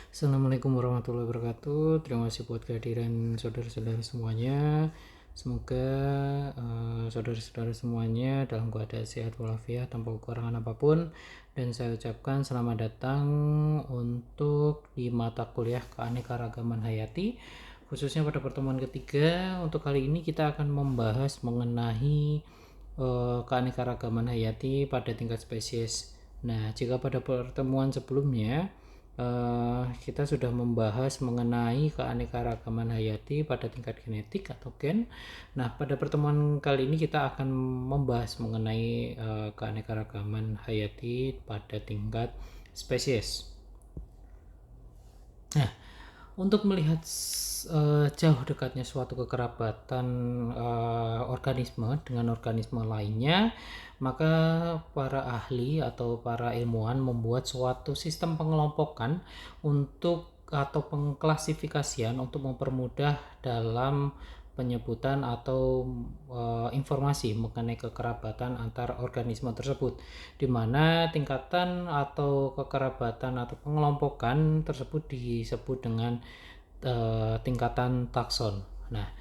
Assalamualaikum warahmatullahi wabarakatuh. Terima kasih buat kehadiran saudara-saudara semuanya. Semoga saudara-saudara semuanya dalam keadaan sehat walafiat tanpa kekurangan apapun. Dan saya ucapkan selamat datang untuk di mata kuliah keanekaragaman hayati. Khususnya pada pertemuan ketiga, untuk kali ini kita akan membahas mengenai keanekaragaman hayati pada tingkat spesies. Nah, jika pada pertemuan sebelumnya kita sudah membahas mengenai keanekaragaman hayati pada tingkat genetik atau gen. Nah, pada pertemuan kali ini kita akan membahas mengenai keanekaragaman hayati pada tingkat spesies. Nah, untuk melihat jauh dekatnya suatu kekerabatan organisme dengan organisme lainnya, maka para ahli atau para ilmuwan membuat suatu sistem pengelompokan atau pengklasifikasian untuk mempermudah dalam penyebutan atau informasi mengenai kekerabatan antar organisme tersebut, di mana tingkatan atau kekerabatan atau pengelompokan tersebut disebut dengan tingkatan takson. Nah,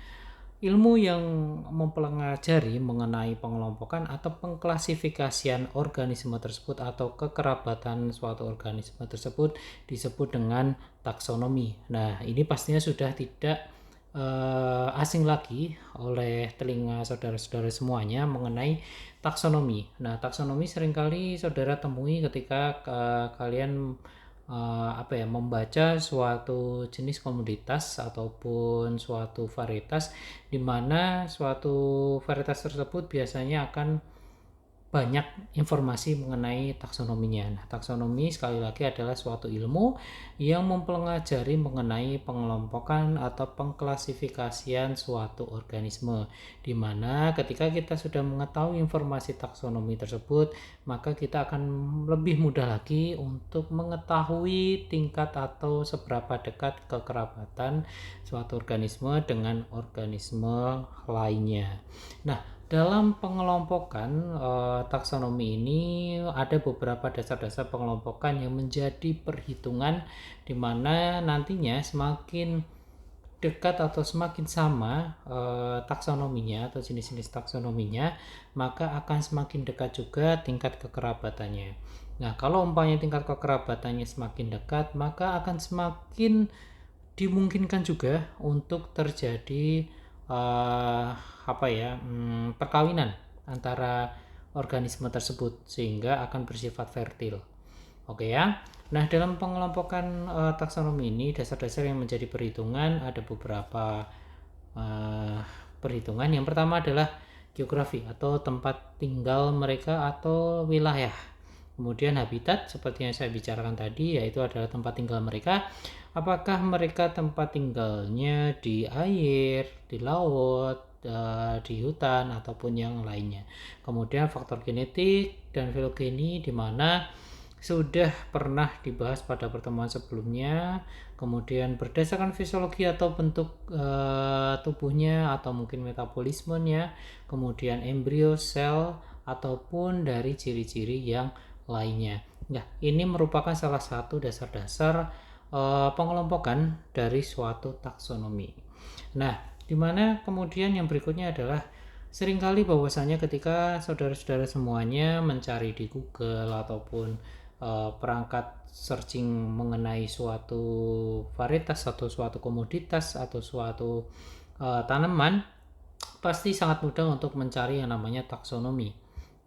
ilmu yang mempelajari mengenai pengelompokan atau pengklasifikasian organisme tersebut atau kekerabatan suatu organisme tersebut disebut dengan taksonomi. Nah, ini pastinya sudah tidak asing lagi oleh telinga saudara-saudara semuanya mengenai taksonomi. Nah, taksonomi seringkali saudara temui ketika kalian membaca suatu jenis komoditas ataupun suatu varietas, di mana suatu varietas tersebut biasanya akan banyak informasi mengenai taksonominya. Nah, taksonomi sekali lagi adalah suatu ilmu yang mempelajari mengenai pengelompokan atau pengklasifikasian suatu organisme, di mana ketika kita sudah mengetahui informasi taksonomi tersebut, maka kita akan lebih mudah lagi untuk mengetahui tingkat atau seberapa dekat kekerabatan suatu organisme dengan organisme lainnya. Nah, dalam pengelompokan taksonomi ini ada beberapa dasar-dasar pengelompokan yang menjadi perhitungan, di mana nantinya semakin dekat atau semakin sama taksonominya atau jenis-jenis taksonominya, maka akan semakin dekat juga tingkat kekerabatannya. Nah, kalau umpamanya tingkat kekerabatannya semakin dekat, maka akan semakin dimungkinkan juga untuk terjadi perkawinan antara organisme tersebut, sehingga akan bersifat fertil. Oke ya. Nah, dalam pengelompokan taksonomi ini, dasar-dasar yang menjadi perhitungan ada beberapa perhitungan. Yang pertama adalah geografi atau tempat tinggal mereka atau wilayah. Kemudian habitat, seperti yang saya bicarakan tadi, yaitu adalah tempat tinggal mereka. Apakah mereka tempat tinggalnya di air, di laut, di hutan, ataupun yang lainnya. Kemudian faktor genetik dan filogeni, di mana sudah pernah dibahas pada pertemuan sebelumnya. Kemudian berdasarkan fisiologi atau bentuk tubuhnya atau mungkin metabolismenya, kemudian embrio, sel, ataupun dari ciri-ciri yang lainnya. Nah, ini merupakan salah satu dasar-dasar pengelompokan dari suatu taksonomi. Nah, di mana kemudian yang berikutnya adalah seringkali bahwasanya ketika saudara-saudara semuanya mencari di Google ataupun perangkat searching mengenai suatu varietas atau suatu komoditas atau suatu tanaman, pasti sangat mudah untuk mencari yang namanya taksonomi.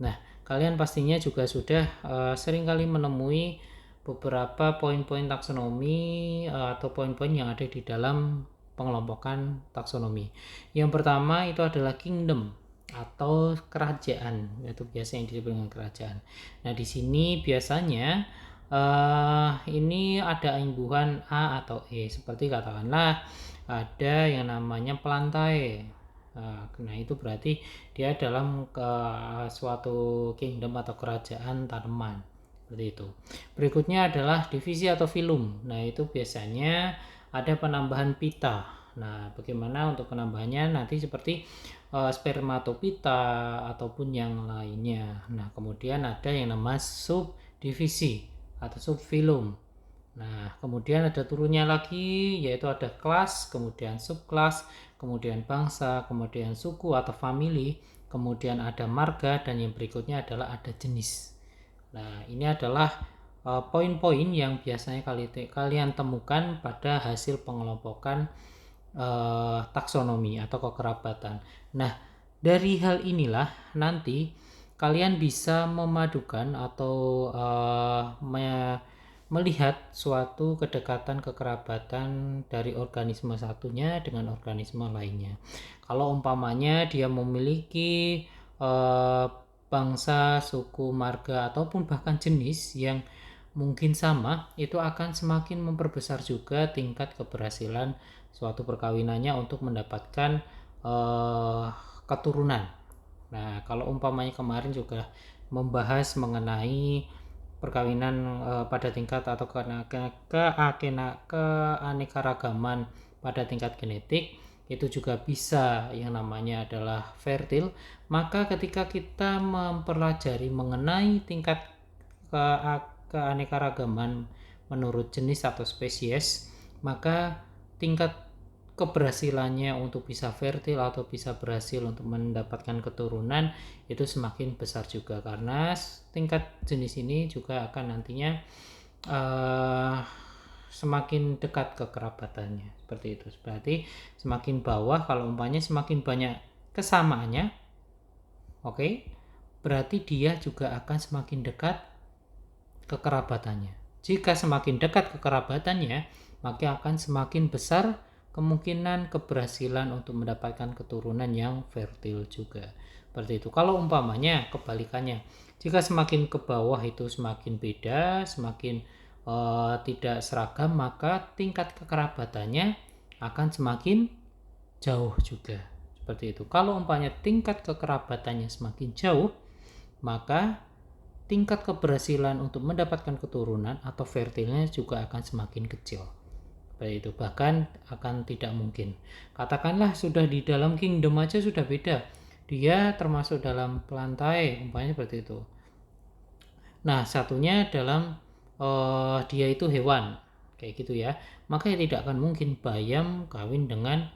Nah, kalian pastinya juga sudah seringkali menemui beberapa poin-poin taksonomi atau poin-poin yang ada di dalam pengelompokan taksonomi. Yang pertama itu adalah kingdom atau kerajaan, yaitu biasa yang disebut dengan kerajaan. Nah, di sini biasanya ini ada imbuhan A atau E, seperti katakanlah ada yang namanya pelantai. Nah, itu berarti dia dalam suatu kingdom atau kerajaan tanaman, seperti itu. Berikutnya adalah divisi atau filum. Nah, itu biasanya ada penambahan pita. Nah, bagaimana untuk penambahannya nanti seperti spermatopita ataupun yang lainnya. Nah, kemudian ada yang namanya subdivisi atau subfilum. Nah, kemudian ada turunnya lagi, yaitu ada kelas, kemudian subkelas, kemudian bangsa, kemudian suku atau famili, kemudian ada marga, dan yang berikutnya adalah ada jenis. Nah, ini adalah poin-poin yang biasanya kalian temukan pada hasil pengelompokan taksonomi atau kekerabatan. Nah, dari hal inilah nanti kalian bisa memadukan atau melihat suatu kedekatan kekerabatan dari organisme satunya dengan organisme lainnya. Kalau umpamanya dia memiliki bangsa, suku, marga, ataupun bahkan jenis yang mungkin sama, itu akan semakin memperbesar juga tingkat keberhasilan suatu perkawinannya untuk mendapatkan keturunan. Nah, kalau umpamanya kemarin juga membahas mengenai perkawinan pada tingkat atau keanekaragaman pada tingkat genetik, itu juga bisa yang namanya adalah fertil. Maka ketika kita mempelajari mengenai tingkat keanekaragaman menurut jenis atau spesies, maka tingkat keberhasilannya untuk bisa fertil atau bisa berhasil untuk mendapatkan keturunan itu semakin besar juga, karena tingkat jenis ini juga akan nantinya semakin dekat kekerabatannya, seperti itu. Berarti semakin bawah, kalau umpamanya semakin banyak kesamaannya, oke, berarti dia juga akan semakin dekat kekerabatannya. Jika semakin dekat kekerabatannya, maka akan semakin besar kemungkinan keberhasilan untuk mendapatkan keturunan yang fertil juga. Seperti itu. Kalau umpamanya kebalikannya, jika semakin ke bawah itu semakin beda, semakin tidak seragam, maka tingkat kekerabatannya akan semakin jauh juga. Seperti itu. Kalau umpamanya tingkat kekerabatannya semakin jauh, maka tingkat keberhasilan untuk mendapatkan keturunan atau fertilnya juga akan semakin kecil. Seperti itu, bahkan akan tidak mungkin. Katakanlah sudah di dalam kingdom aja sudah beda, dia termasuk dalam pelantai, umpamanya seperti itu. Nah, satunya dalam dia itu hewan, kayak gitu ya. Maka tidak akan mungkin bayam kawin dengan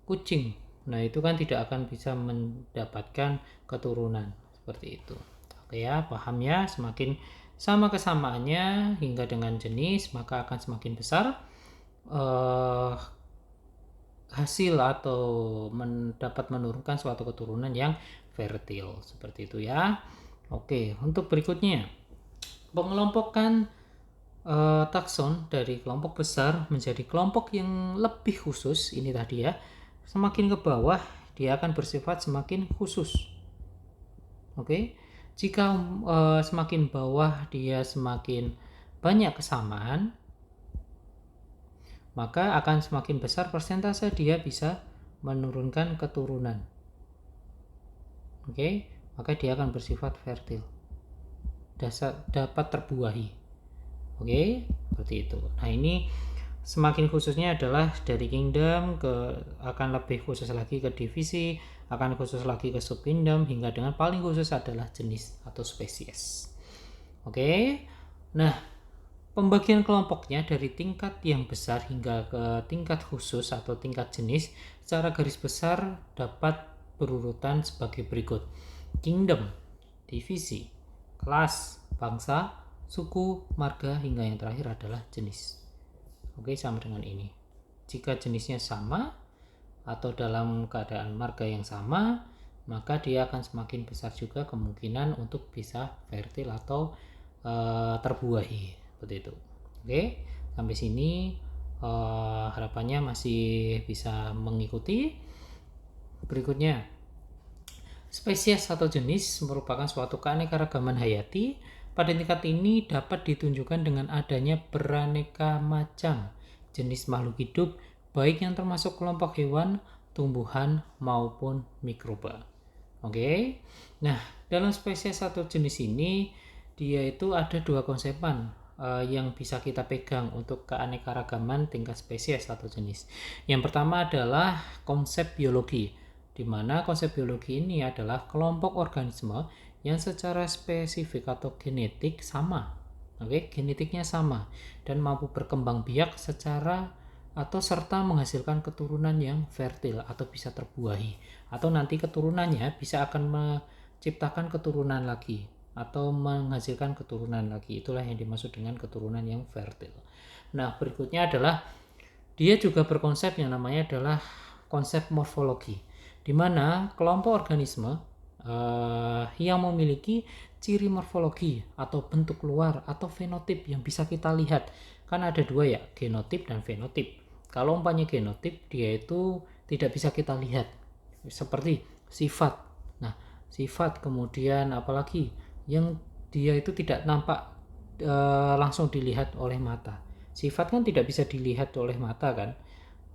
kucing. Nah, itu kan tidak akan bisa mendapatkan keturunan seperti itu. Oke ya, paham ya? Semakin sama kesamaannya hingga dengan jenis, maka akan semakin besar hasil atau dapat menurunkan suatu keturunan yang fertil, seperti itu ya. Oke, untuk berikutnya pengelompokan takson dari kelompok besar menjadi kelompok yang lebih khusus. Ini tadi ya, semakin ke bawah dia akan bersifat semakin khusus. Oke, jika semakin bawah dia semakin banyak kesamaan, maka akan semakin besar persentase dia bisa menurunkan keturunan. Oke, maka dia akan bersifat fertil, dapat terbuahi. Oke, seperti itu. Nah, ini semakin khususnya adalah dari kingdom akan lebih khusus lagi ke divisi, akan khusus lagi ke subkingdom, hingga dengan paling khusus adalah jenis atau spesies. Oke. Nah, pembagian kelompoknya dari tingkat yang besar hingga ke tingkat khusus atau tingkat jenis secara garis besar dapat berurutan sebagai berikut: kingdom, divisi, kelas, bangsa, suku, marga, hingga yang terakhir adalah jenis. Oke, sama dengan ini. Jika jenisnya sama atau dalam keadaan marga yang sama, maka dia akan semakin besar juga kemungkinan untuk bisa fertil atau terbuahi, seperti itu. Oke, sampai sini harapannya masih bisa mengikuti. Berikutnya, spesies atau jenis merupakan suatu keanekaragaman hayati. Pada tingkat ini dapat ditunjukkan dengan adanya beraneka macam jenis makhluk hidup, baik yang termasuk kelompok hewan, tumbuhan, maupun mikroba. Oke. Nah, dalam spesies atau jenis ini dia itu ada dua konsepan yang bisa kita pegang untuk keanekaragaman tingkat spesies atau jenis. Yang pertama adalah konsep biologi, di mana konsep biologi ini adalah kelompok organisme yang secara spesifik atau genetik sama. Oke, genetiknya sama dan mampu berkembang biak secara atau serta menghasilkan keturunan yang fertil atau bisa terbuahi, atau nanti keturunannya bisa akan menciptakan keturunan lagi atau menghasilkan keturunan lagi. Itulah yang dimaksud dengan keturunan yang fertil. Nah, berikutnya adalah dia juga berkonsep yang namanya adalah konsep morfologi, di mana kelompok organisme yang memiliki ciri morfologi atau bentuk luar atau fenotip yang bisa kita lihat. Kan ada dua ya, genotip dan fenotip. Kalau umpamanya genotip, dia itu tidak bisa kita lihat, seperti sifat. Nah, sifat kemudian apalagi yang dia itu tidak nampak langsung dilihat oleh mata. Sifat kan tidak bisa dilihat oleh mata kan.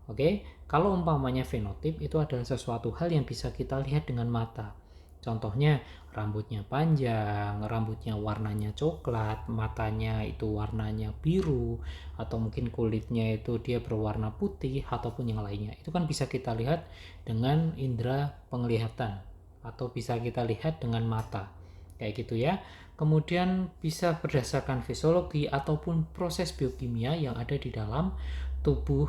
Oke, kalau umpamanya fenotip itu adalah sesuatu hal yang bisa kita lihat dengan mata. Contohnya rambutnya panjang, rambutnya warnanya coklat, matanya itu warnanya biru, atau mungkin kulitnya itu dia berwarna putih ataupun yang lainnya. Itu kan bisa kita lihat dengan indera penglihatan atau bisa kita lihat dengan mata. Kayak gitu ya. Kemudian bisa berdasarkan fisiologi ataupun proses biokimia yang ada di dalam tubuh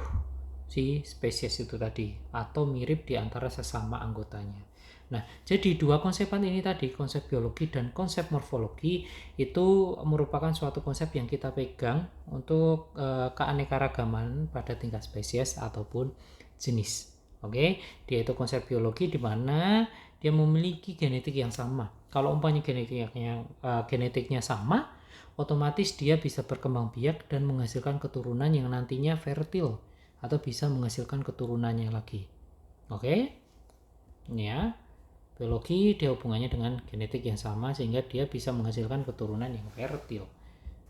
si spesies itu tadi atau mirip di antara sesama anggotanya. Nah, jadi dua konsepan ini tadi, konsep biologi dan konsep morfologi, itu merupakan suatu konsep yang kita pegang untuk keanekaragaman pada tingkat spesies ataupun jenis. Oke, dia itu konsep biologi di mana dia memiliki genetik yang sama. Kalau umpamanya genetiknya sama, otomatis dia bisa berkembang biak dan menghasilkan keturunan yang nantinya fertil atau bisa menghasilkan keturunannya lagi. Oke, ini ya, biologi dia hubungannya dengan genetik yang sama sehingga dia bisa menghasilkan keturunan yang fertil.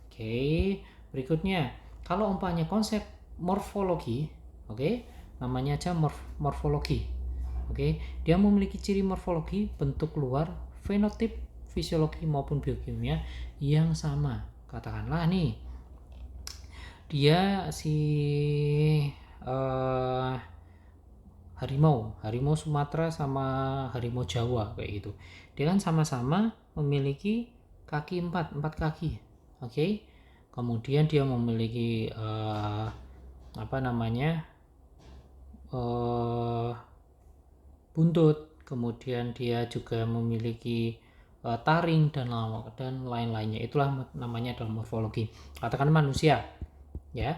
Oke, berikutnya kalau umpamanya konsep morfologi, oke, namanya aja morfologi. Oke, dia memiliki ciri morfologi, bentuk luar, fenotip, fisiologi maupun biokimia yang sama. Katakanlah nih, dia si harimau Sumatera sama harimau Jawa kayak gitu. Dia kan sama-sama memiliki kaki empat kaki. Oke. Kemudian dia memiliki apa namanya? Buntut, kemudian dia juga memiliki taring dan lain-lainnya. Itulah namanya adalah morfologi. Katakan manusia, ya,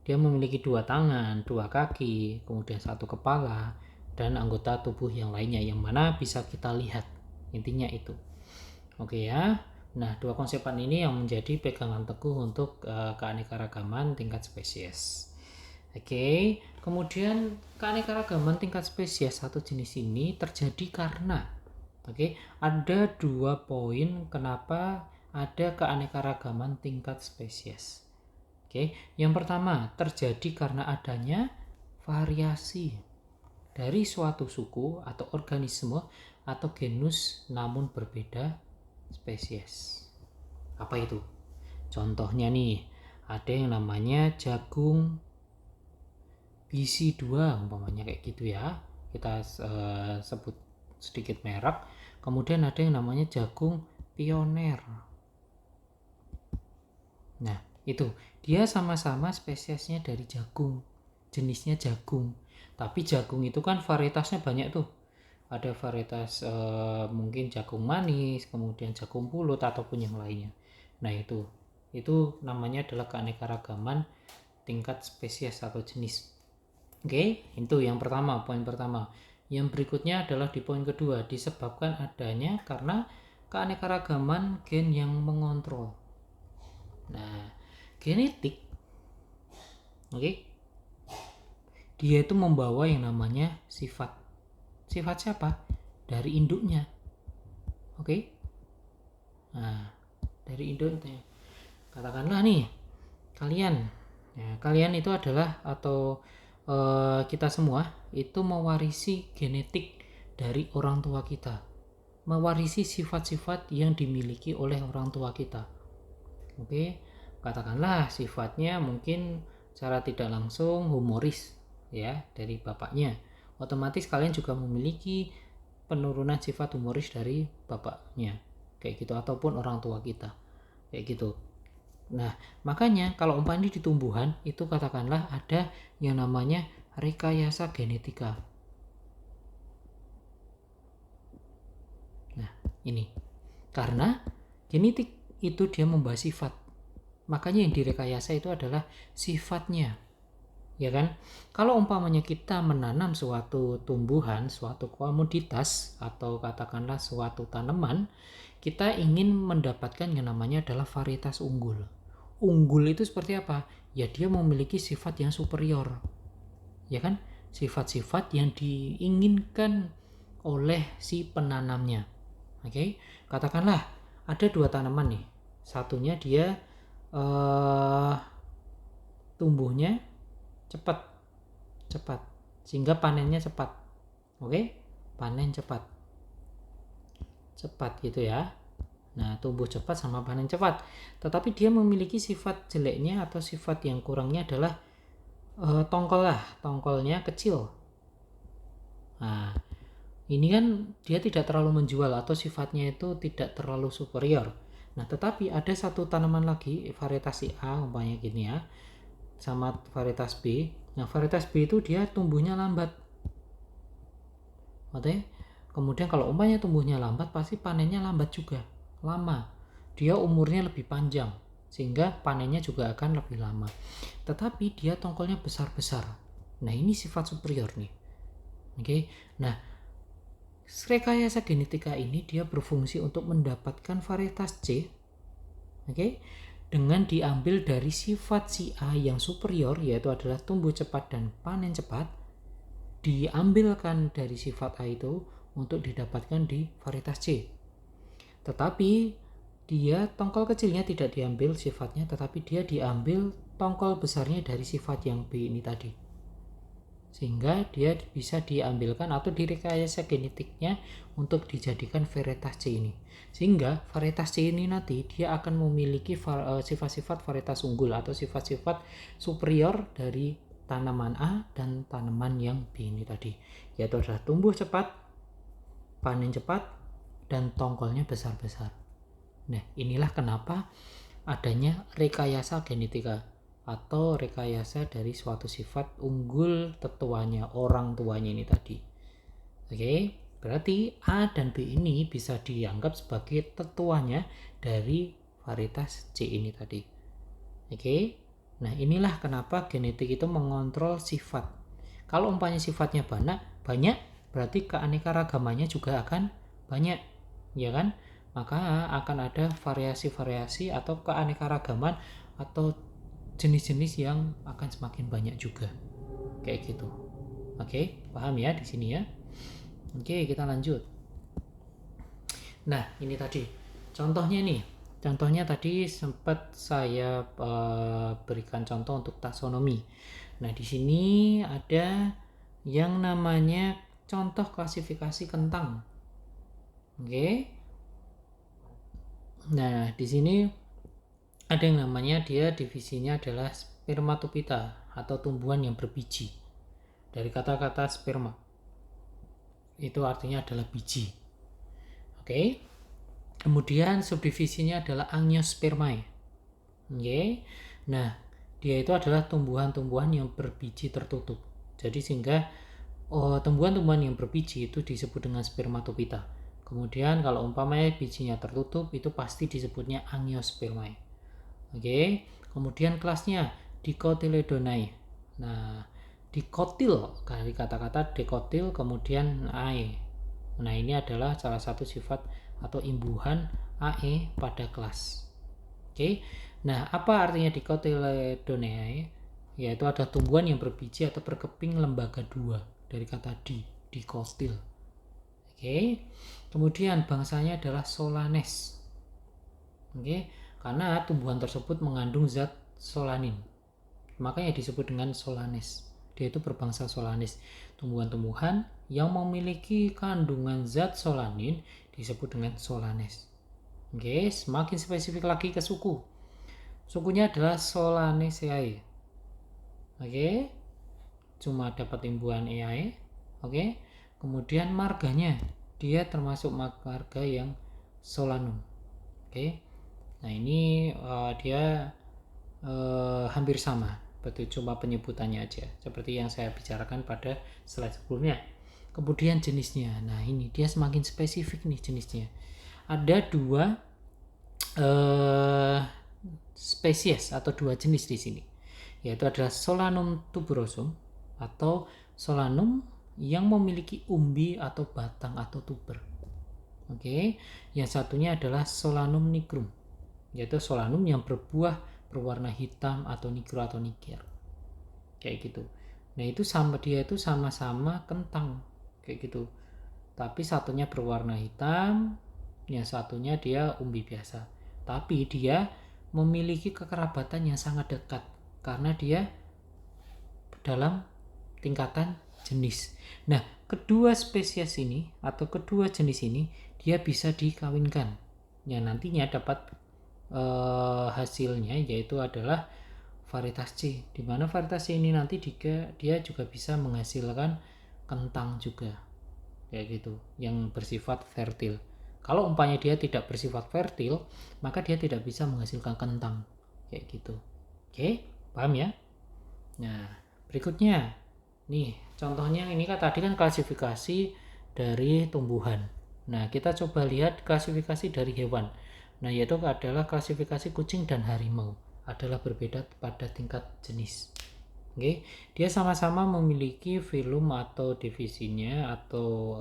dia memiliki dua tangan, dua kaki, kemudian satu kepala dan anggota tubuh yang lainnya yang mana bisa kita lihat. Intinya itu. Oke ya. Nah, dua konsepan ini yang menjadi pegangan teguh untuk keanekaragaman tingkat spesies. Oke, kemudian keanekaragaman tingkat spesies satu jenis ini terjadi karena ada dua poin kenapa ada keanekaragaman tingkat spesies. Yang pertama terjadi karena adanya variasi dari suatu suku atau organisme atau genus namun berbeda spesies. Apa itu? Contohnya nih, ada yang namanya jagung BC2 umpamanya kayak gitu ya. Kita sebut sedikit merek. Kemudian ada yang namanya jagung pioner. Nah, itu dia sama-sama spesiesnya dari jagung, jenisnya jagung. Tapi jagung itu kan varietasnya banyak tuh. Ada varietas mungkin jagung manis, kemudian jagung pulut ataupun yang lainnya. Nah, itu namanya adalah keanekaragaman tingkat spesies atau jenis. Oke, itu yang pertama, poin pertama. Yang berikutnya adalah di poin kedua, disebabkan adanya karena keanekaragaman gen yang mengontrol. Nah, genetik, dia itu membawa yang namanya sifat. Sifat siapa? Dari induknya. Nah, dari induknya. Katakanlah nih, kalian itu adalah atau kita semua itu mewarisi genetik dari orang tua kita, mewarisi sifat-sifat yang dimiliki oleh orang tua kita. Katakanlah sifatnya mungkin secara tidak langsung humoris ya dari bapaknya, otomatis kalian juga memiliki penurunan sifat humoris dari bapaknya kayak gitu ataupun orang tua kita kayak gitu. Nah, makanya kalau umpamanya di tumbuhan itu katakanlah ada yang namanya rekayasa genetika. Nah, ini karena genetik itu dia membahas sifat. Makanya yang direkayasa itu adalah sifatnya. Ya kan? Kalau umpamanya kita menanam suatu tumbuhan, suatu komoditas atau katakanlah suatu tanaman, kita ingin mendapatkan yang namanya adalah varietas unggul. Unggul itu seperti apa? Ya dia memiliki sifat yang superior. Ya kan? Sifat-sifat yang diinginkan oleh si penanamnya. Oke, katakanlah ada dua tanaman nih. Satunya dia tumbuhnya cepat sehingga panennya cepat. Oke, panen cepat gitu ya. Nah, tumbuh cepat sama panen cepat. Tetapi dia memiliki sifat jeleknya atau sifat yang kurangnya adalah tongkolnya kecil. Nah, ini kan dia tidak terlalu menjual atau sifatnya itu tidak terlalu superior. Nah, tetapi ada satu tanaman lagi, varietas si A umpamanya gini ya, sama varietas B. Nah, varietas B itu dia tumbuhnya lambat. Oke. Kemudian kalau umpamanya tumbuhnya lambat, pasti panennya lambat juga, lama. Dia umurnya lebih panjang, sehingga panennya juga akan lebih lama. Tetapi dia tongkolnya besar-besar. Nah, ini sifat superior nih. Oke. Nah, rekayasa genetika ini dia berfungsi untuk mendapatkan varietas C. Oke. Dengan diambil dari sifat si A yang superior, yaitu adalah tumbuh cepat dan panen cepat, diambilkan dari sifat A itu untuk didapatkan di varietas C. Tetapi dia tongkol kecilnya tidak diambil sifatnya, tetapi dia diambil tongkol besarnya dari sifat yang B ini tadi. Sehingga dia bisa diambilkan atau direkayasa genetiknya untuk dijadikan varietas C ini. Sehingga varietas C ini nanti dia akan memiliki sifat-sifat varietas unggul atau sifat-sifat superior dari tanaman A dan tanaman yang B ini tadi, yaitu adalah tumbuh cepat, panen cepat, dan tongkolnya besar-besar. Nah, inilah kenapa adanya rekayasa genetika atau rekayasa dari suatu sifat unggul tetuanya, orang tuanya ini tadi. Oke, berarti A dan B ini bisa dianggap sebagai tetuanya dari varietas C ini tadi. Oke, nah inilah kenapa genetik itu mengontrol sifat. Kalau umpamanya sifatnya banyak, berarti keanekaragamannya juga akan banyak, ya kan? Maka akan ada variasi-variasi atau keanekaragaman atau jenis-jenis yang akan semakin banyak juga. Kayak gitu. Oke, paham ya di sini ya? Oke, kita lanjut. Nah, ini tadi contohnya nih. Contohnya tadi sempat saya berikan contoh untuk taksonomi. Nah, di sini ada yang namanya contoh klasifikasi kentang. Oke. Nah, di sini ada yang namanya dia divisinya adalah spermatophyta atau tumbuhan yang berbiji. Dari kata-kata sperma. Itu artinya adalah biji. Oke. Kemudian subdivisinya adalah Angiospermae. Oke. Nah, dia itu adalah tumbuhan-tumbuhan yang berbiji tertutup. Jadi sehingga tumbuhan-tumbuhan yang berbiji itu disebut dengan spermatophyta. Kemudian kalau umpamanya bijinya tertutup itu pasti disebutnya Angiospermae. Oke. Kemudian kelasnya Dicotyledonae. Nah, dikotil dari kata-kata dekotil kemudian ae. Nah, ini adalah salah satu sifat atau imbuhan ae pada kelas. Oke. Nah, apa artinya Dicotyledonae? Yaitu ada tumbuhan yang berbiji atau berkeping lembaga dua dari kata dikotil. Oke. Kemudian bangsanya adalah Solanes. Oke, karena tumbuhan tersebut mengandung zat solanin. Makanya disebut dengan Solanes. Dia itu berbangsa Solanes. Tumbuhan-tumbuhan yang memiliki kandungan zat solanin disebut dengan Solanes. Oke, semakin spesifik lagi ke suku. Sukunya adalah Solaneaceae. Oke, cuma dapat imbuhan eae. Oke, kemudian marganya dia termasuk marga yang Solanum. Oke, Nah ini dia hampir sama, betul, cuma penyebutannya aja seperti yang saya bicarakan pada slide sebelumnya. Kemudian jenisnya, nah ini dia semakin spesifik nih jenisnya. Ada dua spesies atau dua jenis di sini, yaitu adalah Solanum tuberosum atau Solanum yang memiliki umbi atau batang atau tuber. Oke, yang satunya adalah Solanum nigrum, yaitu Solanum yang berbuah berwarna hitam atau nigro atau niger, kayak gitu. Nah itu dia itu sama-sama kentang kayak gitu, tapi satunya berwarna hitam, yang satunya dia umbi biasa, tapi dia memiliki kekerabatan yang sangat dekat karena dia dalam tingkatan jenis. Nah kedua spesies ini atau kedua jenis ini dia bisa dikawinkan, yang nantinya dapat hasilnya yaitu adalah varietas C, di mana varietas C ini nanti dia juga bisa menghasilkan kentang juga kayak gitu yang bersifat fertil. Kalau umpamanya dia tidak bersifat fertil, maka dia tidak bisa menghasilkan kentang kayak gitu. Oke, paham ya? Nah berikutnya nih contohnya, ini kan tadi kan klasifikasi dari tumbuhan. Nah kita coba lihat klasifikasi dari hewan. Nah yaitu adalah klasifikasi kucing dan harimau, adalah berbeda pada tingkat jenis. Oke, dia sama-sama memiliki filum atau divisinya atau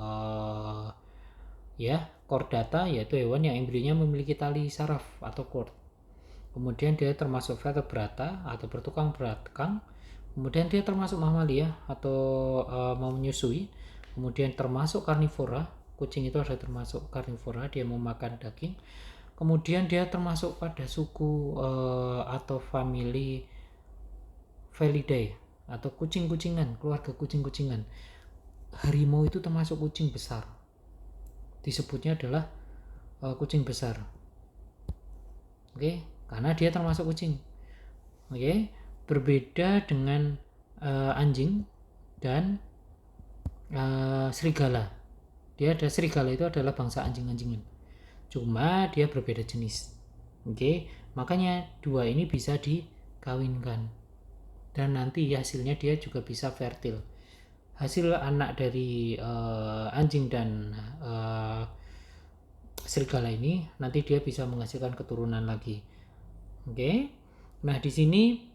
chordata, yaitu hewan yang embrionya memiliki tali saraf atau cord. Kemudian dia termasuk vertebrata atau bertukang belakang. Kemudian dia termasuk mamalia atau mau menyusui. Kemudian termasuk karnivora, kucing itu ada termasuk karnivora, dia memakan daging. Kemudian dia termasuk pada suku atau famili Felidae atau kucing-kucingan, keluarga kucing-kucingan. Harimau itu termasuk kucing besar, disebutnya adalah kucing besar. Oke, karena dia termasuk kucing. Oke, berbeda dengan anjing dan serigala. Dia ada serigala itu adalah bangsa anjing-anjingan, cuma dia berbeda jenis. Oke, makanya dua ini bisa dikawinkan dan nanti hasilnya dia juga bisa fertil. Hasil anak dari anjing dan serigala ini nanti dia bisa menghasilkan keturunan lagi. Oke, nah di sini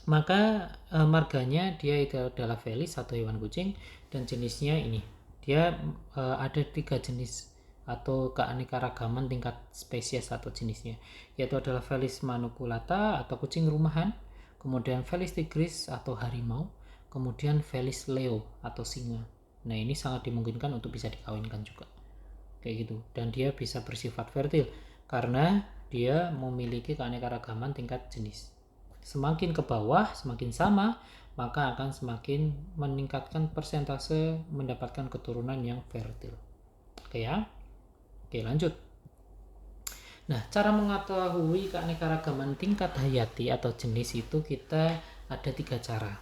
maka marganya dia itu adalah Felis atau hewan kucing, dan jenisnya ini dia ada 3 jenis atau keanekaragaman tingkat spesies atau jenisnya, yaitu adalah Felis manuculata atau kucing rumahan, kemudian Felis tigris atau harimau, kemudian Felis leo atau singa. Nah ini sangat dimungkinkan untuk bisa dikawinkan juga kayak gitu, dan dia bisa bersifat fertil karena dia memiliki keanekaragaman tingkat jenis. Semakin ke bawah, semakin sama, maka akan semakin meningkatkan persentase mendapatkan keturunan yang fertil. Oke ya? Oke, lanjut. Nah, cara mengetahui keanekaragaman tingkat hayati atau jenis itu kita ada 3 cara.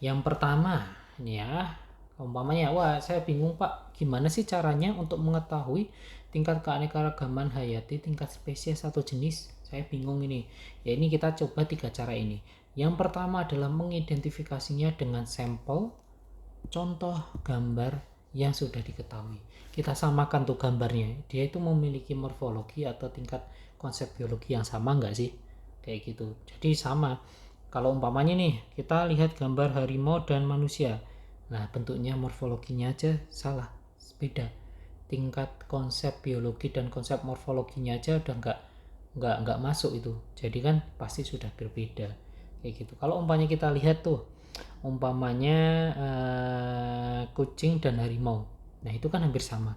Yang pertama, ini ya, umpamanya, wah saya bingung Pak, gimana sih caranya untuk mengetahui tingkat keanekaragaman hayati tingkat spesies atau jenis? Saya bingung ini. Ya ini kita coba 3 cara ini. Yang pertama adalah mengidentifikasinya dengan sampel contoh gambar yang sudah diketahui. Kita samakan tuh gambarnya, dia itu memiliki morfologi atau tingkat konsep biologi yang sama enggak sih? Kayak gitu. Jadi sama. Kalau umpamanya nih kita lihat gambar harimau dan manusia, nah bentuknya morfologinya aja salah, beda. Tingkat konsep biologi dan konsep morfologinya aja udah nggak masuk itu, jadi kan pasti sudah berbeda kayak gitu. Kalau umpamanya kita lihat tuh umpamanya kucing dan harimau, nah itu kan hampir sama.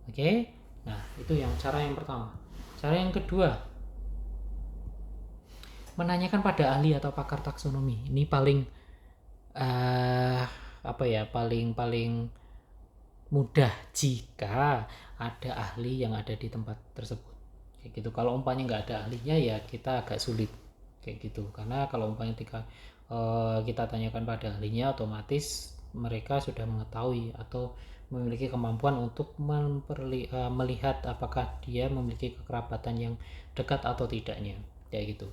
Oke, nah itu yang cara yang pertama. Cara yang kedua, menanyakan pada ahli atau pakar taksonomi. Ini paling paling mudah jika ada ahli yang ada di tempat tersebut kayak gitu. Kalau umpamanya nggak ada ahlinya ya kita agak sulit kayak gitu, karena kalau umpamanya kita tanyakan pada ahlinya, otomatis mereka sudah mengetahui atau memiliki kemampuan untuk melihat apakah dia memiliki kekerabatan yang dekat atau tidaknya, kayak gitu.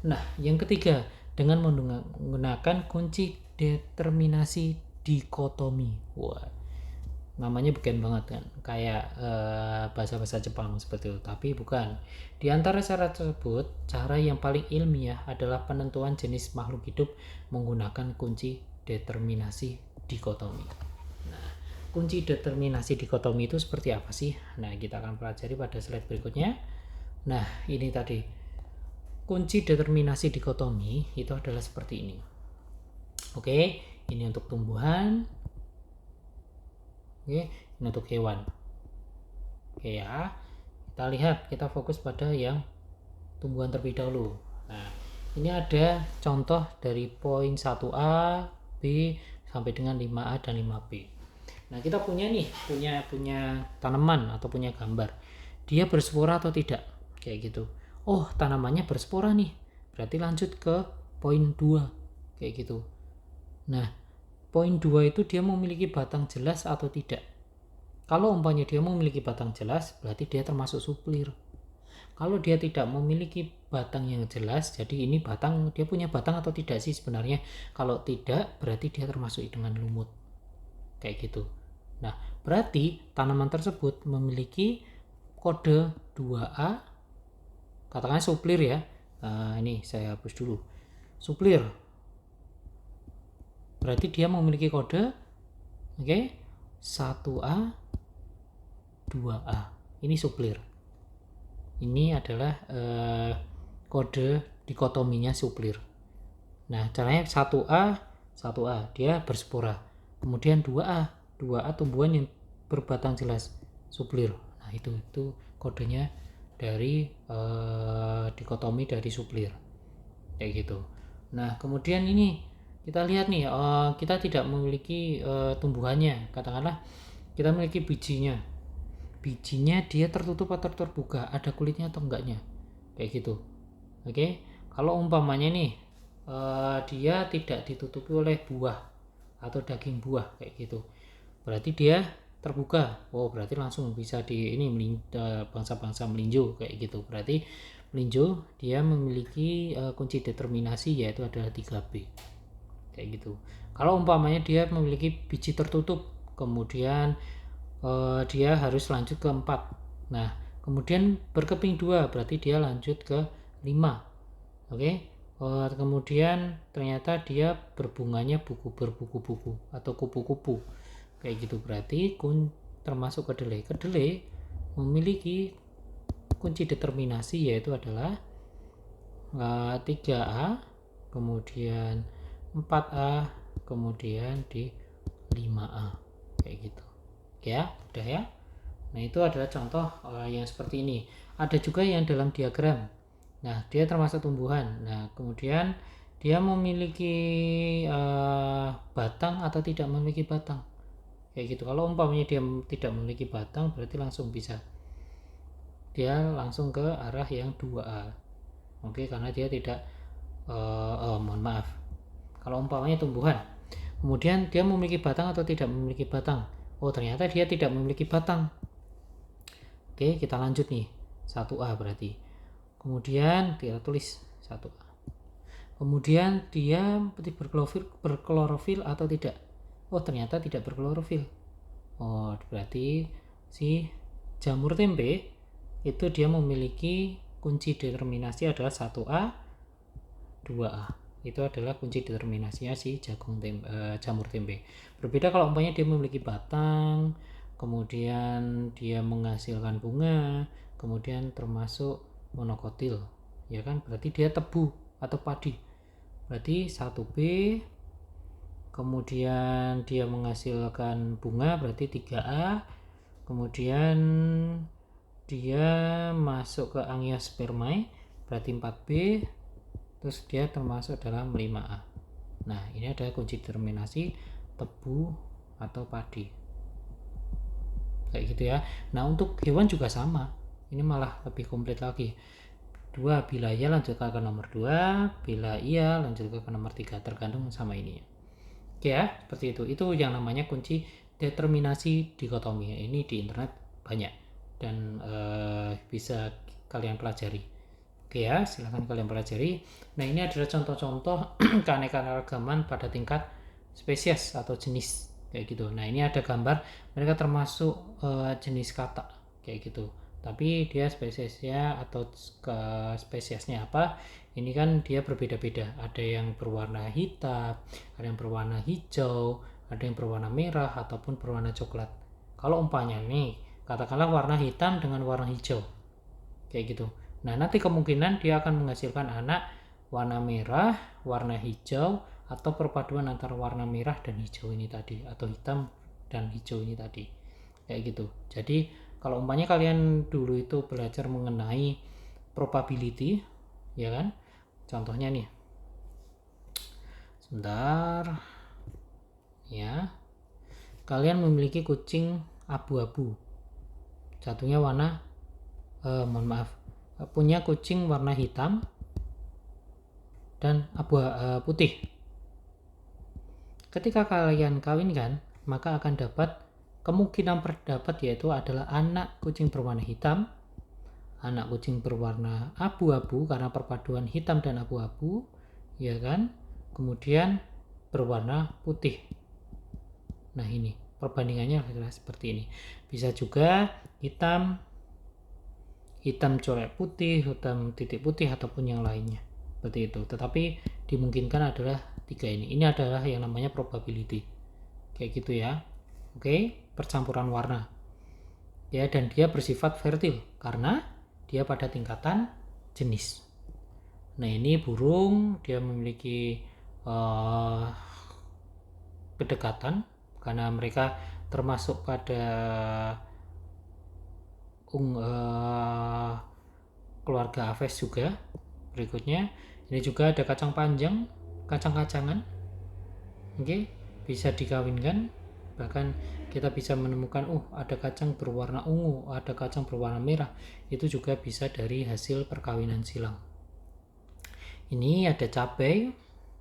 Nah, yang ketiga, dengan menggunakan kunci determinasi dikotomi. Wah, namanya beken banget kan, kayak bahasa-bahasa Jepang seperti itu, tapi bukan. Di antara cara tersebut, cara yang paling ilmiah adalah penentuan jenis makhluk hidup menggunakan kunci determinasi dikotomi. Nah, kunci determinasi dikotomi itu seperti apa sih? Nah, kita akan pelajari pada slide berikutnya. Nah, ini tadi kunci determinasi dikotomi itu adalah seperti ini. Oke, ini untuk tumbuhan. Oke, ini untuk hewan. Oke ya, kita lihat, kita fokus pada yang tumbuhan terlebih dahulu. Nah, ini ada contoh dari poin 1A, B sampai dengan 5A dan 5B. Nah, kita punya tanaman atau punya gambar. Dia berspora atau tidak? Kayak gitu. Oh, tanamannya berspora nih. Berarti lanjut ke poin 2. Kayak gitu. Nah, poin 2 itu dia memiliki batang jelas atau tidak. Kalau umpamanya dia memiliki batang jelas, berarti dia termasuk suplir. Kalau dia tidak memiliki batang yang jelas, jadi ini batang, dia punya batang atau tidak sih sebenarnya. Kalau tidak, berarti dia termasuk hitungan lumut. Kayak gitu. Nah, berarti tanaman tersebut memiliki kode 2A, katakanlah suplir ya. Nah, ini saya hapus dulu. Suplir. Berarti dia memiliki kode 1A, 2A. Ini suplir. Ini adalah kode dikotominya suplir. Nah, caranya 1A dia berspora. Kemudian 2A tumbuhan yang berbatang jelas, suplir. Nah, itu kodenya dari dikotomi dari suplir. Kayak gitu. Nah, kemudian ini kita lihat nih, kita tidak memiliki tumbuhannya, katakanlah kita memiliki bijinya dia tertutup atau terbuka, ada kulitnya atau enggaknya, kayak gitu. Oke, kalau umpamanya nih dia tidak ditutupi oleh buah atau daging buah kayak gitu, berarti dia terbuka. Oh, berarti langsung bisa di ini bangsa-bangsa melinjo kayak gitu. Berarti melinjo dia memiliki kunci determinasi, yaitu adalah 3B kayak gitu. Kalau umpamanya dia memiliki biji tertutup, kemudian dia harus lanjut ke 4. Nah, kemudian berkeping 2, berarti dia lanjut ke 5. Oke. Kemudian ternyata dia berbunganya berbuku-buku atau kupu-kupu kayak gitu, berarti termasuk kedelai. Kedelai memiliki kunci determinasi, yaitu adalah 3A, kemudian 4A, kemudian di 5A kayak gitu. Oke ya, udah ya. Nah, itu adalah contoh yang seperti ini. Ada juga yang dalam diagram. Nah, dia termasuk tumbuhan. Nah, kemudian dia memiliki batang atau tidak memiliki batang. Kayak gitu. Kalau umpamanya dia tidak memiliki batang, berarti langsung bisa. Dia langsung ke arah yang 2A. Oke, karena dia tidak mohon maaf. Kalau umpamanya tumbuhan, kemudian dia memiliki batang atau tidak memiliki batang. Oh, ternyata dia tidak memiliki batang. Oke, kita lanjut nih. 1A berarti. Kemudian kita tulis 1A. Kemudian dia berklorofil atau tidak. Oh, ternyata tidak berklorofil. Oh, berarti si jamur tempe itu dia memiliki kunci determinasi adalah 1A, 2A. Itu adalah kunci determinasinya si jamur tempe. Berbeda kalau umpamanya dia memiliki batang, kemudian dia menghasilkan bunga, kemudian termasuk monokotil, ya kan? Berarti dia tebu atau padi. Berarti 1B, kemudian dia menghasilkan bunga, berarti 3A, kemudian dia masuk ke Angiospermae, berarti 4B, terus dia termasuk dalam 5A. Nah, ini adalah kunci determinasi tebu atau padi kayak gitu ya. Nah, untuk hewan juga sama, ini malah lebih komplit lagi. 2 bila iya lanjut ke nomor 2, bila iya lanjut ke nomor 3, tergantung sama ininya. Oke ya, seperti itu yang namanya kunci determinasi dikotomi. Ini di internet banyak dan bisa kalian pelajari. Oke ya, silahkan kalian pelajari. Nah, ini adalah contoh-contoh keanekaragaman pada tingkat spesies atau jenis kayak gitu. Nah, ini ada gambar mereka termasuk jenis kata kayak gitu. Tapi dia spesiesnya atau ke spesiesnya apa? Ini kan dia berbeda-beda. Ada yang berwarna hitam, ada yang berwarna hijau, ada yang berwarna merah ataupun berwarna coklat. Kalau umpamanya nih, katakanlah warna hitam dengan warna hijau kayak gitu. Nah, nanti kemungkinan dia akan menghasilkan anak warna merah, warna hijau, atau perpaduan antara warna merah dan hijau ini tadi, atau hitam dan hijau ini tadi kayak gitu. Jadi kalau umpamanya kalian dulu itu belajar mengenai probability, ya kan, contohnya nih, sebentar ya, kalian memiliki kucing abu-abu, satunya warna punya kucing warna hitam dan putih. Ketika kalian kawinkan, maka akan dapat kemungkinan terdapat yaitu adalah anak kucing berwarna hitam, anak kucing berwarna abu-abu karena perpaduan hitam dan abu-abu, ya kan? Kemudian berwarna putih. Nah, ini perbandingannya adalah seperti ini. Bisa juga hitam coret putih, hitam titik putih, ataupun yang lainnya seperti itu. Tetapi dimungkinkan adalah 3 ini. Ini adalah yang namanya probability kayak gitu ya. Oke, percampuran warna ya, dan dia bersifat fertil karena dia pada tingkatan jenis. Nah, ini burung, dia memiliki kedekatan karena mereka termasuk pada keluarga Aves juga. Berikutnya ini juga ada kacang panjang, kacang-kacangan. Oke, bisa dikawinkan. Bahkan kita bisa menemukan ada kacang berwarna ungu, ada kacang berwarna merah. Itu juga bisa dari hasil perkawinan silang. Ini ada cabai,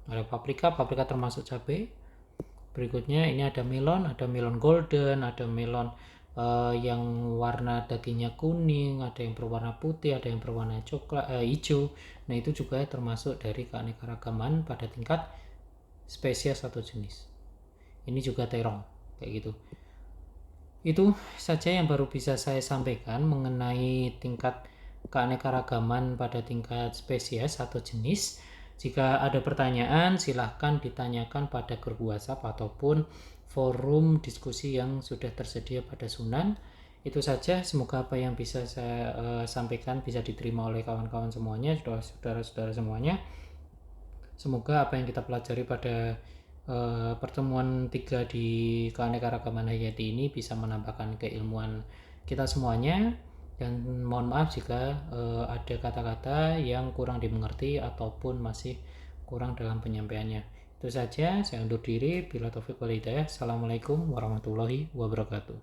ada paprika termasuk cabai. Berikutnya ini ada melon golden, ada melon yang warna dagingnya kuning, ada yang berwarna putih, ada yang berwarna coklat, hijau. Nah, itu juga termasuk dari keanekaragaman pada tingkat spesies atau jenis. Ini juga terong kayak gitu. Itu saja yang baru bisa saya sampaikan mengenai tingkat keanekaragaman pada tingkat spesies atau jenis. Jika ada pertanyaan, silahkan ditanyakan pada grup WhatsApp ataupun forum diskusi yang sudah tersedia pada Sunan. Itu saja, semoga apa yang bisa saya sampaikan bisa diterima oleh kawan-kawan semuanya, saudara-saudara semuanya. Semoga apa yang kita pelajari pada pertemuan 3 di keanekaragaman hayati ini bisa menambahkan keilmuan kita semuanya. Dan mohon maaf jika ada kata-kata yang kurang dimengerti ataupun masih kurang dalam penyampaiannya. Itu saja, saya undur diri. Bila taufik wal hidayah. Assalamualaikum warahmatullahi wabarakatuh.